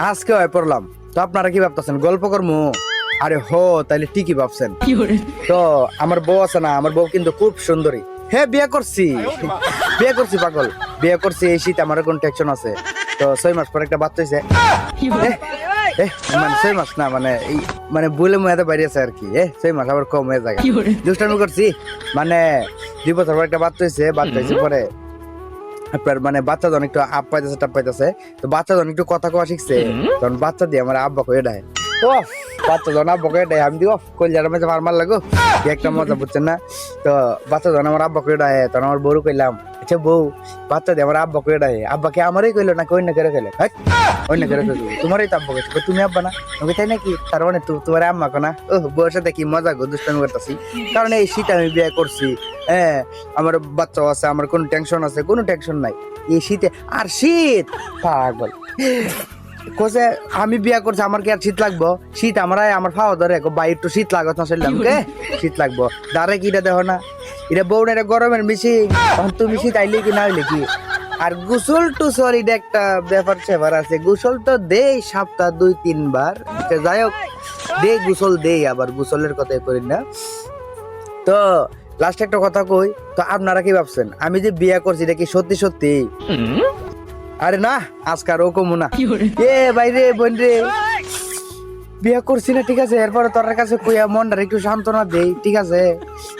আজকে হয় পড়লাম। তো আপনারা কি ভাবতেছেন গল্প করমু? আরে হো, তাইলে ঠিকই ভাবছেন। তো আমার বউ আছে না, আমার বউ কিন্তু খুব সুন্দরী। হ্যাঁ, বিয়ে করছি পাগল, বিয়ে করছি। এই শীত আমার কোন টেনশন আছে? তো 6 মাস পর একটা বাচ্চা হয়েছে। মানে 6 মাস না, মানে এই মানে বলে মেয়াদে বাইরে আছে আর কি। 6 মাস আবার কম হয়ে যায়। দুষ্টামি করছি, মানে 2 বছর পর একটা বাচ্চা হয়েছে পরে আপনার মানে বাচ্চা যখন একটু আপ পাইতেছে টাপ পাইতেছে, তো বাচ্চা যখন একটু কথা কওয়া শিখছে, তখন বাচ্চা দিয়ে আমার আব্বা কয়ে দেয়। ও বাচ্চা যখন আব্বা কয়ে দেয়, আমি দিও কলজার মাঝে মার লাগো, একটা মজা বুঝছেন না? তো বাচ্চা যখন আমার আব্বা কয়ে দেয়, তখন আমার বউরও কইলাম, আচ্ছা বউ, বাচ্চা দিয়ে আমার আব্বা কয়ে দেয়, আব্বাকে আমারই কইলো নাকি অন্য করে কইলে? অন্য করে কইলো, তোমারই তো আব্বা কইছে, তুমি আব্বা না? আমি তাই নাকি? তার মানে তোমার আম্মা কো না? ও বউর সাথে কি মজা গো, দুষ্টামি করতেছি। কারণ এই শীত আমি বিয়ে করছি, আমার বাচ্চা আছে, আমার কোনো টেনশন আছে? কোনো টেনশন নাই এই শীতে। আর শীত পাগল কোসে আমি বিয়া করছি, আমার কি আর শীত লাগবো? শীত আমার খাওয়া ধরে বাই একটু শীত লাগত না, শুনলাম কে শীত লাগবো? দাঁড়ে কি এটা দেখো না, এটা বউন, এটা গরমের মিশি। তুমি শীত আইলে কি না হইলে কি? আর গোসল টুসল এটা একটা ব্যাপার সেবার আছে। গোসল তো দেই সপ্তাহ 2-3 বার, যাই হোক দেই গোসল দেই, আবার গোসলের কথাই করি না। তো লাস্ট একটা কথা কই, তো আপনারা কি ভাবছেন আমি যে বিয়ে করছি এটা কি সত্যি সত্যি? আরে না, আজকার ও কমু না। বাইরে বোন রে, বিয়ে করছি না, ঠিক আছে? এরপরে তোর কাছে কইয়া মনটা একটু সান্ত্বনা দেই, ঠিক আছে?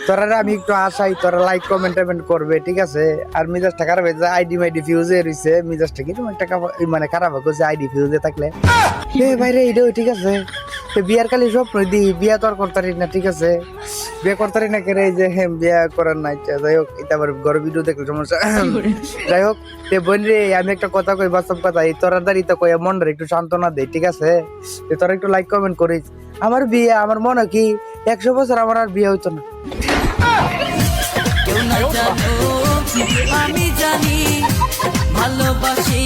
তোরা আমি একটু আশাই, তোরা লাইক কমেন্ট করবে, ঠিক আছে? আর মিজাজটা খারাপ হয়ে যায়, আইডি মাইডি ফিউজে রইছে, মিজাজটা কি একটা মানে খারাপ হয়ে আইডি ফিউজে থাকলে। বাইরে এইটাও ঠিক আছে, বিয়ার কালি স্বপ্ন দি, বিয়া তো আর করতারি না, ঠিক আছে? বিয়ে করতারি না কেন? এই যে বিয়া করার নাই। যাই হোক, এটা আবার ঘরে ভিডিও দেখলে সমস্যা। যাই হোক, বোন রে, আমি একটা কথা কই, বাস্তব কথা, এই তোরার দাঁড়ি তো কই মনটা একটু সান্ত্বনা দেই, ঠিক আছে? তোরা একটু লাইক কমেন্ট করিস। আমার বিয়ে, আমার মনে কি 100 বছর আমার আর বিয়ে হইতো না। কেউ না জানো আমি জানি ভালোবাসি